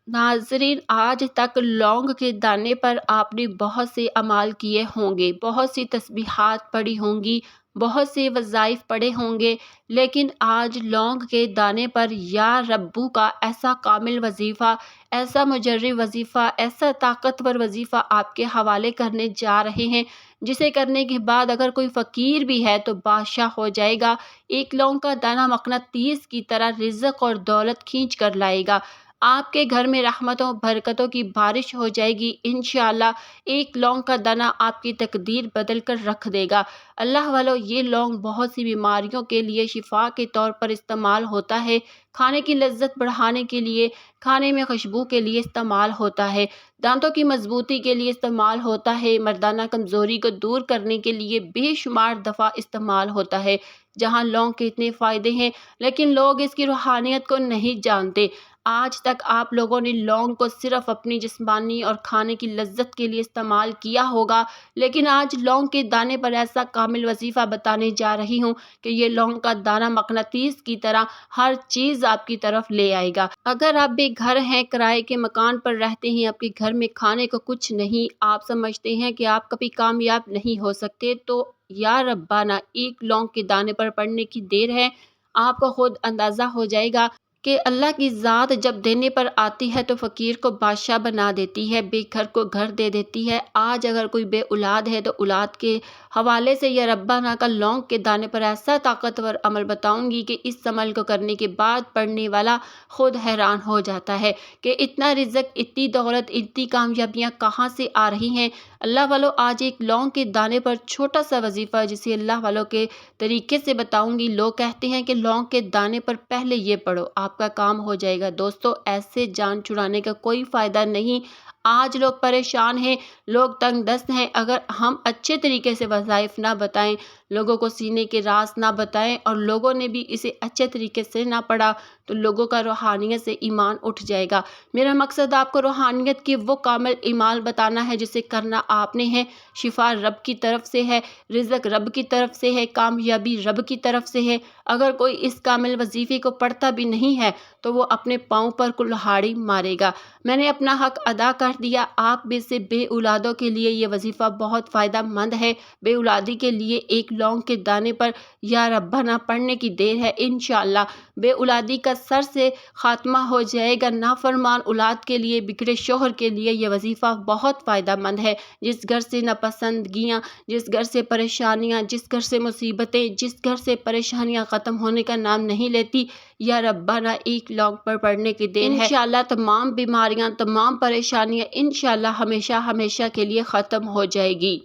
नाज़रीन, आज तक लौंग के दाने पर आपने बहुत से अमाल किए होंगे, बहुत सी तस्बीहात पढ़ी होंगी, बहुत से वज़ाइफ पढ़े होंगे, लेकिन आज लौंग के दाने पर या रब्बू का ऐसा कामिल वजीफ़ा, ऐसा मुजर्रिब वजीफ़ा, ऐसा ताकतवर वजीफ़ा आपके हवाले करने जा रहे हैं, जिसे करने के बाद अगर कोई फ़कीर भी है तो बादशाह हो जाएगा। एक लौंग का दाना मक़नातीस की तरह रिज़्क़ और दौलत खींच कर लाएगा। आपके घर में रहमतों बरकतों की बारिश हो जाएगी इंशाअल्लाह। एक लौंग का दाना आपकी तकदीर बदल कर रख देगा। अल्लाह वालों, ये लौंग बहुत सी बीमारियों के लिए शिफा के तौर पर इस्तेमाल होता है, खाने की लज्जत बढ़ाने के लिए, खाने में खुशबू के लिए इस्तेमाल होता है, दांतों की मजबूती के लिए इस्तेमाल होता है, मर्दाना कमज़ोरी को दूर करने के लिए बेशुमार दफ़ा इस्तेमाल होता है। जहाँ लौंग के इतने फ़ायदे हैं, लेकिन लोग इसकी रूहानियत को नहीं जानते। आज तक आप लोगों ने लौंग को सिर्फ अपनी जिस्मानी और खाने की लज्जत के लिए इस्तेमाल किया होगा, लेकिन आज लौंग के दाने पर ऐसा कामिल वजीफ़ा बताने जा रही हूँ कि ये लौंग का दाना मक़नातीस की तरह हर चीज़ आपकी तरफ ले आएगा। अगर आप बेघर हैं, किराए के मकान पर रहते हैं, आपके घर में खाने को कुछ नहीं, आप समझते हैं कि आप कभी कामयाब नहीं हो सकते, तो या रब्बाना एक लौंग के दाने पर पड़ने की देर है। आपको खुद अंदाज़ा हो जाएगा कि अल्लाह की ज़ात जब देने पर आती है तो फ़कीर को बादशाह बना देती है, बेघर को घर दे देती है। आज अगर कोई बे औलाद है तो औलाद के हवाले से या रब्बाना का लौंग के दाने पर ऐसा ताकतवर अमल बताऊंगी कि इस अमल को करने के बाद पढ़ने वाला खुद हैरान हो जाता है कि इतना रिज़्क़, इतनी दौलत, इतनी कामयाबियाँ कहाँ से आ रही हैं। अल्लाह वालों, आज एक लौंग के दाने पर छोटा सा वजीफ़ा जिसे अल्लाह वालों के तरीके से बताऊंगी। लोग कहते हैं कि लौंग के दाने पर पहले ये पढ़ो, आपका काम हो जाएगा। दोस्तों, ऐसे जान छुड़ाने का कोई फ़ायदा नहीं। आज लोग परेशान हैं, लोग तंग दस्त हैं। अगर हम अच्छे तरीके से वज़ाइफ ना बताएं, लोगों को सीने के राज ना बताएं और लोगों ने भी इसे अच्छे तरीके से ना पढ़ा, तो लोगों का रूहानियत से ईमान उठ जाएगा। मेरा मकसद आपको रूहानियत की वो कामिल ईमान बताना है जिसे करना आपने है। शिफा रब की तरफ से है, रिज़्क़ रब की तरफ से है, कामयाबी रब की तरफ से है। अगर कोई इस कामिल वजीफ़े को पढ़ता भी नहीं है तो वो अपने पाँव पर कुल्हाड़ी मारेगा। मैंने अपना हक अदा कर दिया। आप में से बे औलादों के लिए ये वजीफ़ा बहुत फ़ायदा मंद है। बे औलादी के लिए एक लौंग के दाने पर या रब्बाना पढ़ने की देर है। इंशाअल्लाह बे औलादी का सर से ख़ात्मा हो जाएगा। नाफरमान औलाद के लिए, बिगड़े शोहर के लिए ये वजीफ़ा बहुत फ़ायदा मंद है। जिस घर से नापसंदगियाँ, जिस घर से परेशानियाँ, जिस घर से मुसीबतें, जिस घर से परेशानियाँ ख़त्म होने का नाम नहीं लेती, या रब्बाना एक लौंग पर पढ़ने की देर है। इंशाअल्लाह तमाम बीमारियाँ, तमाम परेशानियाँ इंशाअल्लाह हमेशा हमेशा के लिए ख़त्म हो जाएगी।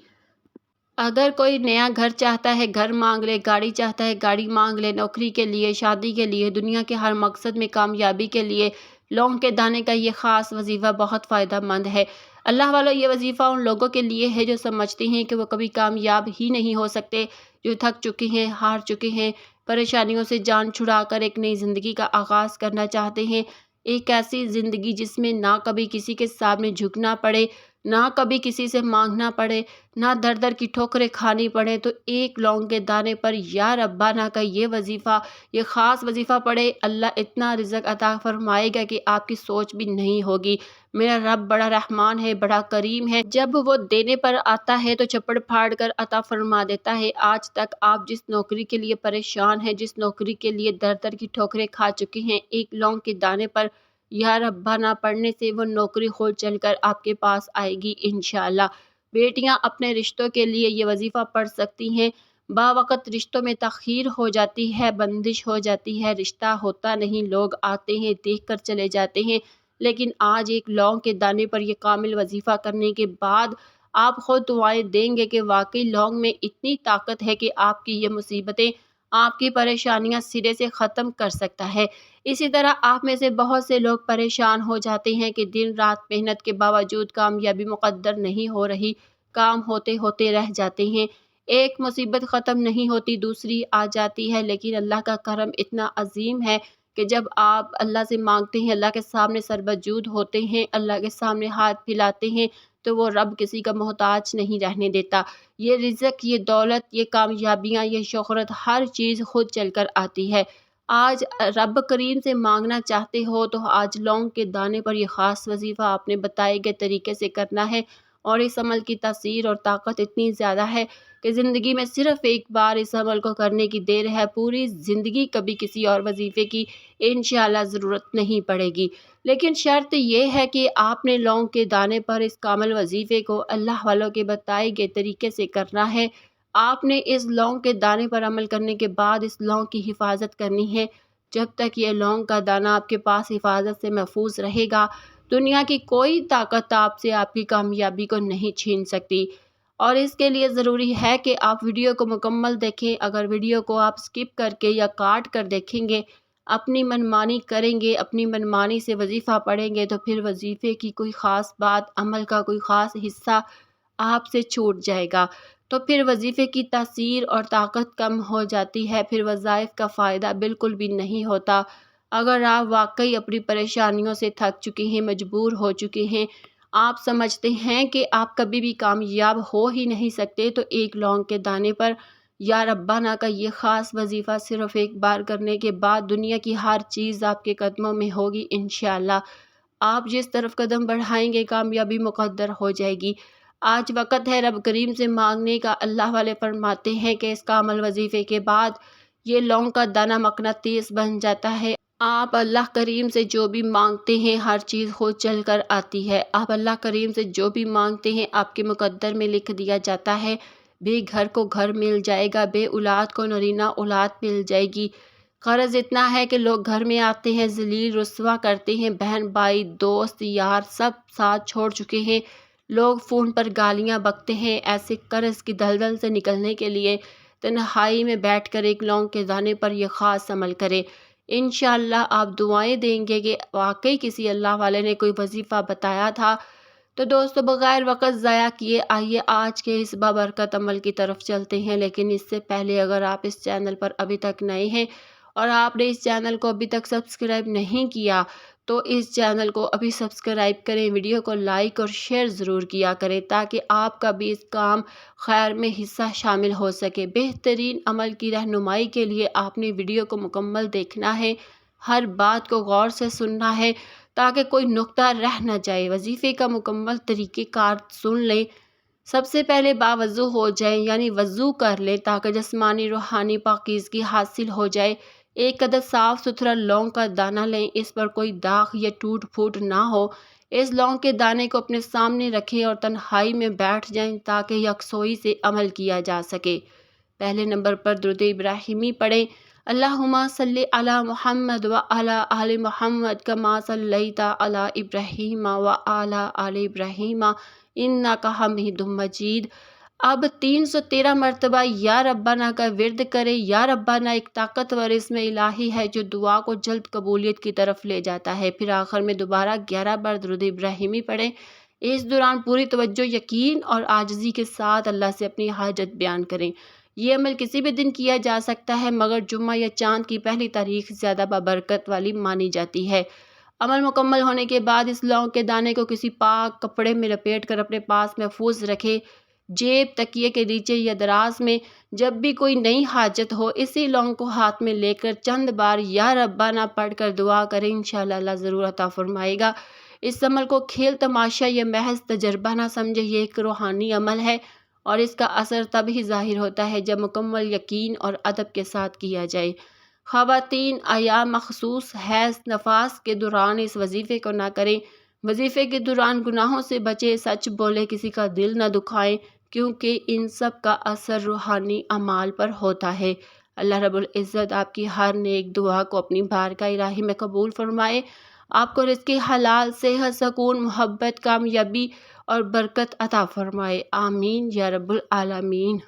अगर कोई नया घर चाहता है, घर मांग ले, गाड़ी चाहता है, गाड़ी मांग ले, नौकरी के लिए, शादी के लिए, दुनिया के हर मकसद में कामयाबी के लिए लौंग के दाने का ये ख़ास वजीफ़ा बहुत फ़ायदा मंद है। अल्लाह वालों, ये वजीफ़ा उन लोगों के लिए है जो समझते हैं कि वो कभी कामयाब ही नहीं हो सकते, जो थक चुके हैं, हार चुके हैं, परेशानियों से जान छुड़ा कर एक नई ज़िंदगी का आगाज़ करना चाहते हैं। एक ऐसी ज़िंदगी जिसमें ना कभी किसी के सामने झुकना पड़े, ना कभी किसी से मांगना पड़े, ना दर दर की ठोकरें खानी पड़े। तो एक लौंग के दाने पर या रब्बाना का ये वजीफ़ा, ये ख़ास वजीफ़ा पढ़े, अल्लाह इतना रिज़्क़ अता फरमाएगा कि आपकी सोच भी नहीं होगी। मेरा रब बड़ा रहमान है, बड़ा करीम है। जब वो देने पर आता है तो चप्पड़ फाड़ कर अता फरमा देता है। आज तक आप जिस नौकरी के लिए परेशान हैं, जिस नौकरी के लिए दर दर की ठोकरें खा चुके हैं, एक लौंग के दाने पर या रब्बाना पढ़ने से वो नौकरी खुद चलकर आपके पास आएगी इंशाअल्लाह। बेटियां अपने रिश्तों के लिए ये वजीफ़ा पढ़ सकती हैं। बावक़्त रिश्तों में तख़ीर हो जाती है, बंदिश हो जाती है, रिश्ता होता नहीं, लोग आते हैं, देख कर चले जाते हैं। लेकिन आज एक लौंग के दाने पर यह कामिल वजीफ़ा करने के बाद आप खुद दुआएं देंगे कि वाकई लौंग में इतनी ताकत है कि आपकी ये मुसीबतें, आपकी परेशानियां सिरे से ख़त्म कर सकता है। इसी तरह आप में से बहुत से लोग परेशान हो जाते हैं कि दिन रात मेहनत के बावजूद कामयाबी मुक़द्दर नहीं हो रही, काम होते होते रह जाते हैं। एक मुसीबत ख़त्म नहीं होती, दूसरी आ जाती है। लेकिन अल्लाह का करम इतना अजीम है कि जब आप अल्लाह से मांगते हैं, अल्लाह के सामने सरबजूद होते हैं, अल्लाह के सामने हाथ फैलाते हैं, तो वो रब किसी का मोहताज नहीं रहने देता। ये रिज़्क़, ये दौलत, ये कामयाबियाँ, ये शोहरत, हर चीज़ खुद चल कर आती है। آج رب کریم سے مانگنا چاہتے ہو تو آج لونگ کے دانے پر یہ خاص وظیفہ آپ نے بتائے گئے طریقے سے کرنا ہے، اور اس عمل کی تاثیر اور طاقت اتنی زیادہ ہے کہ زندگی میں صرف ایک بار اس عمل کو کرنے کی دیر ہے، پوری زندگی کبھی کسی اور وظیفے کی انشاءاللہ ضرورت نہیں پڑے گی۔ لیکن شرط یہ ہے کہ آپ نے لونگ کے دانے پر اس کامل وظیفے کو اللہ والوں کے بتائے گئے طریقے سے کرنا ہے۔ آپ نے اس لونگ کے دانے پر عمل کرنے کے بعد اس لونگ کی حفاظت کرنی ہے۔ جب تک یہ لونگ کا دانہ آپ کے پاس حفاظت سے محفوظ رہے گا، دنیا کی کوئی طاقت آپ سے آپ کی کامیابی کو نہیں چھین سکتی۔ اور اس کے لیے ضروری ہے کہ آپ ویڈیو کو مکمل دیکھیں۔ اگر ویڈیو کو آپ سکپ کر کے یا کاٹ کر دیکھیں گے، اپنی منمانی کریں گے، اپنی منمانی سے وظیفہ پڑھیں گے، تو پھر وظیفے کی کوئی خاص بات، عمل کا کوئی خاص حصہ آپ سے چھوٹ جائے گا، تو پھر وظیفے کی تاثیر اور طاقت کم ہو جاتی ہے، پھر وظائف کا فائدہ بالکل بھی نہیں ہوتا۔ اگر آپ واقعی اپنی پریشانیوں سے تھک چکے ہیں، مجبور ہو چکے ہیں، آپ سمجھتے ہیں کہ آپ کبھی بھی کامیاب ہو ہی نہیں سکتے، تو ایک لونگ کے دانے پر یا ربانہ کا یہ خاص وظیفہ صرف ایک بار کرنے کے بعد دنیا کی ہر چیز آپ کے قدموں میں ہوگی انشاءاللہ۔ آپ جس طرف قدم بڑھائیں گے کامیابی مقدر ہو جائے گی۔ آج وقت ہے رب کریم سے مانگنے کا۔ اللہ والے فرماتے ہیں کہ اس کامل وظیفے کے بعد یہ لونگ کا دانہ مقناطیس بن جاتا ہے۔ آپ اللہ کریم سے جو بھی مانگتے ہیں ہر چیز خود چل کر آتی ہے۔ آپ اللہ کریم سے جو بھی مانگتے ہیں آپ کے مقدر میں لکھ دیا جاتا ہے۔ بے گھر کو گھر مل جائے گا، بے اولاد کو نرینہ اولاد مل جائے گی۔ غرض اتنا ہے کہ لوگ گھر میں آتے ہیں، ذلیل رسوا کرتے ہیں، بہن بھائی دوست یار سب ساتھ چھوڑ چکے ہیں، لوگ فون پر گالیاں بکتے ہیں۔ ایسے قرض کی دلدل سے نکلنے کے لیے تنہائی میں بیٹھ کر ایک لونگ کے دانے پر یہ خاص عمل کرے۔ انشاءاللہ آپ دعائیں دیں گے کہ واقعی کسی اللہ والے نے کوئی وظیفہ بتایا تھا۔ تو دوستو بغیر وقت ضائع کیے آئیے آج کے اس بابرکت عمل کی طرف چلتے ہیں، لیکن اس سے پہلے اگر آپ اس چینل پر ابھی تک نئے ہیں اور آپ نے اس چینل کو ابھی تک سبسکرائب نہیں کیا تو اس چینل کو ابھی سبسکرائب کریں، ویڈیو کو لائک اور شیئر ضرور کیا کریں تاکہ آپ کا بھی اس کام خیر میں حصہ شامل ہو سکے۔ بہترین عمل کی رہنمائی کے لیے آپ نے ویڈیو کو مکمل دیکھنا ہے، ہر بات کو غور سے سننا ہے تاکہ کوئی نقطہ رہ نہ جائے۔ وظیفے کا مکمل طریقہ کار سن لیں۔ سب سے پہلے باوضو ہو جائیں، یعنی وضو کر لیں تاکہ جسمانی روحانی پاکیزگی حاصل ہو جائے۔ ایک عدد صاف ستھرا لونگ کا دانہ لیں، اس پر کوئی داغ یا ٹوٹ پھوٹ نہ ہو۔ اس لونگ کے دانے کو اپنے سامنے رکھیں اور تنہائی میں بیٹھ جائیں تاکہ یکسوئی سے عمل کیا جا سکے۔ پہلے نمبر پر درود ابراہیمی پڑھیں۔ اللہم صلی علی محمد وعلی آل محمد کما صلیت علی ابراہیم وعلی آل ابراہیم انک حمید مجید۔ اب 313 مرتبہ یا ربانہ کا ورد کریں۔ یا ربانہ ایک طاقتور اسم الہی ہے جو دعا کو جلد قبولیت کی طرف لے جاتا ہے۔ پھر آخر میں دوبارہ 11 بار درود ابراہیمی پڑھیں۔ اس دوران پوری توجہ، یقین اور عاجزی کے ساتھ اللہ سے اپنی حاجت بیان کریں۔ یہ عمل کسی بھی دن کیا جا سکتا ہے مگر جمعہ یا چاند کی پہلی تاریخ زیادہ بابرکت والی مانی جاتی ہے۔ عمل مکمل ہونے کے بعد اس لونگ کے دانے کو کسی پاک کپڑے میں لپیٹ کر اپنے پاس محفوظ رکھیں، جیب، تکیے کے نیچے یا دراز میں۔ جب بھی کوئی نئی حاجت ہو اسی لونگ کو ہاتھ میں لے کر چند بار یا ربانہ پڑھ کر دعا کریں، انشاءاللہ اللہ ضرور عطا فرمائے گا۔ اس عمل کو کھیل تماشا یا محض تجربہ نہ سمجھے، یہ ایک روحانی عمل ہے اور اس کا اثر تب ہی ظاہر ہوتا ہے جب مکمل یقین اور ادب کے ساتھ کیا جائے۔ خواتین ایام مخصوص حیض نفاس کے دوران اس وظیفے کو نہ کریں۔ وظیفے کے دوران گناہوں سے بچیں، سچ بولیں، کسی کا دل نہ دکھائیں کیونکہ ان سب کا اثر روحانی اعمال پر ہوتا ہے۔ اللہ رب العزت آپ کی ہر نیک دعا کو اپنی بارگاہ الہی میں قبول فرمائے، آپ کو رزق حلال، صحت، سکون، محبت، کامیابی اور برکت عطا فرمائے، آمین یا رب العالمین۔